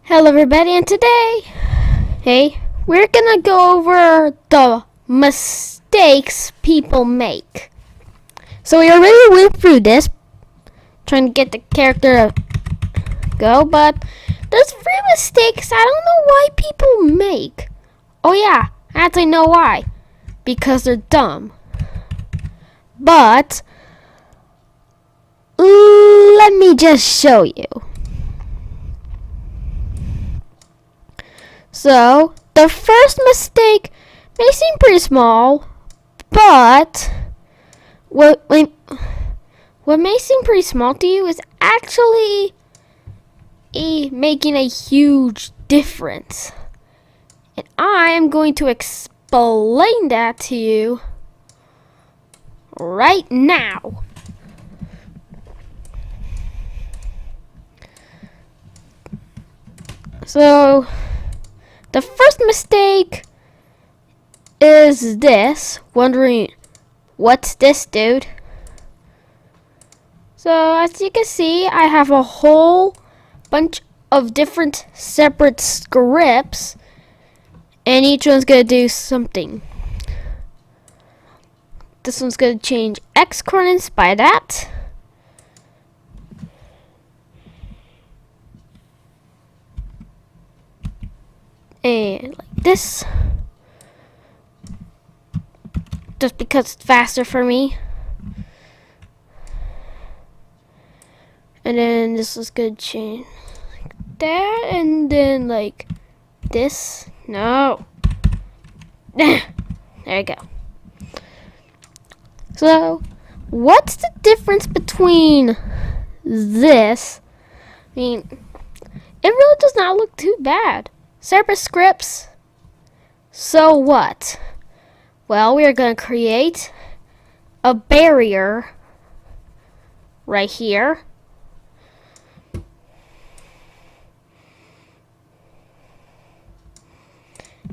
Hello everybody, and today, we're gonna go over the mistakes people make. So we already went through this, trying to get the character to go, but there's 3 mistakes I don't know why people make. Oh yeah, I actually know why. Because they're dumb. But, let me just show you. So, the first mistake may seem pretty small, but what may seem pretty small to you is actually making a huge difference. And I am going to explain that to you right now. So, the first mistake is this, wondering, what's this, dude? So, as you can see, I have a whole bunch of different separate scripts, and each one's going to do something. This one's going to change X coordinates by that. And like this, just because it's faster for me. And then this is gonna change like that, and then like this. No, there you go. So, what's the difference between this? I mean, it really does not look too bad. Separate scripts. So what? Well, we are going to create a barrier right here.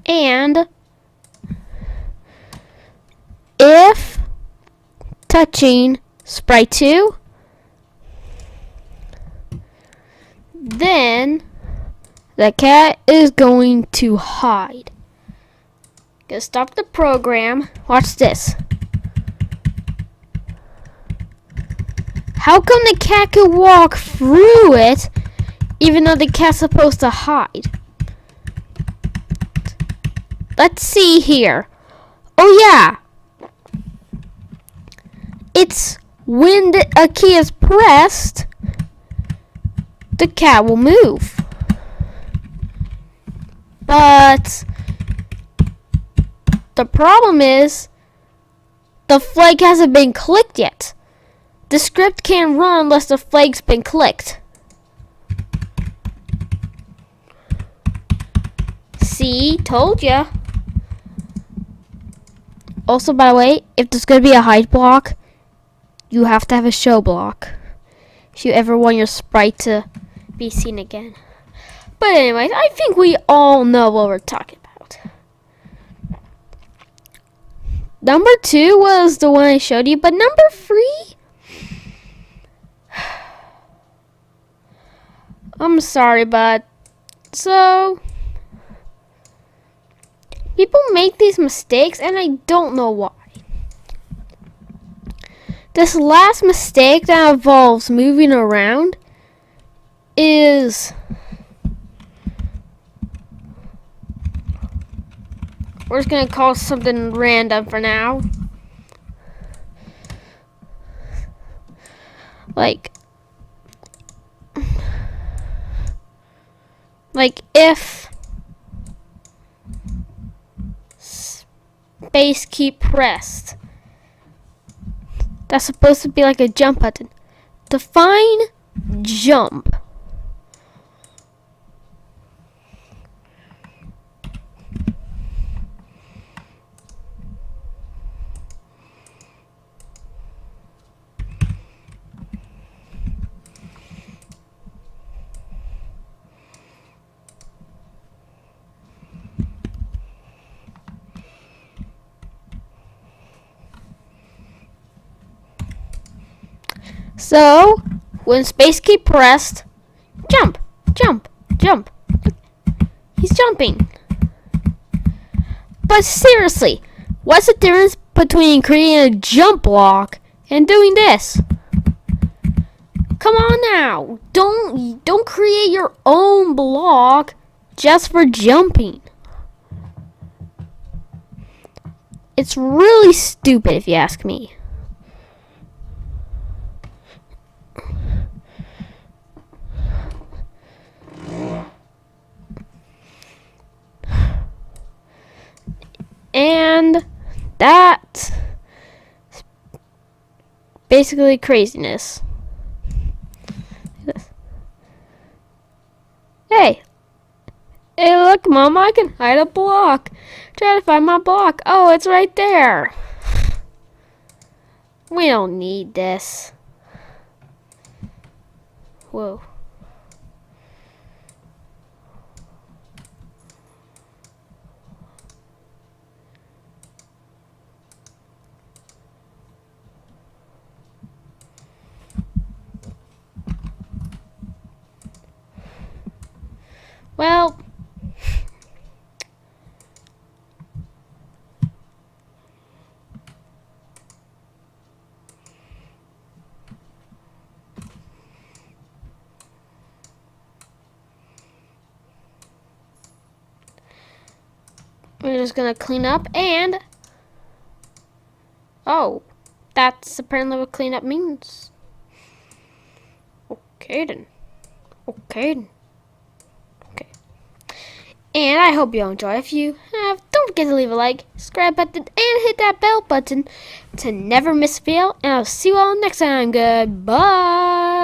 And if touching sprite 2, then the cat is going to hide. Gonna stop the program. Watch this. How come the cat can walk through it even though the cat's supposed to hide? Let's see here. Oh yeah. It's when a key is pressed, the cat will move. But the problem is the flag hasn't been clicked yet. The script can't run unless the flag's been clicked. See, told ya. Also, by the way, if there's going to be a hide block, you have to have a show block if you ever want your sprite to be seen again. But anyways, I think we all know what we're talking about. Number 2 was the one I showed you, but number 3? I'm sorry, but so people make these mistakes and I don't know why. This last mistake that involves moving around is, we're just gonna call something random for now. Like if space key pressed, that's supposed to be like a jump button. Define jump. So, when space key pressed, jump, jump, jump. He's jumping. But seriously, what's the difference between creating a jump block and doing this? Come on now. Don't create your own block just for jumping. It's really stupid if you ask me. And that's basically craziness. Hey, look, Mom, I can hide a block. Try to find my block. Oh, it's right there. We don't need this. Whoa. Well, we're just gonna clean up and... Oh, that's apparently what clean up means. Okay then. Okay then. Okay. And I hope you all enjoy. If you have, don't forget to leave a like, subscribe button, and hit that bell button to never miss a video. And I'll see you all next time. Goodbye.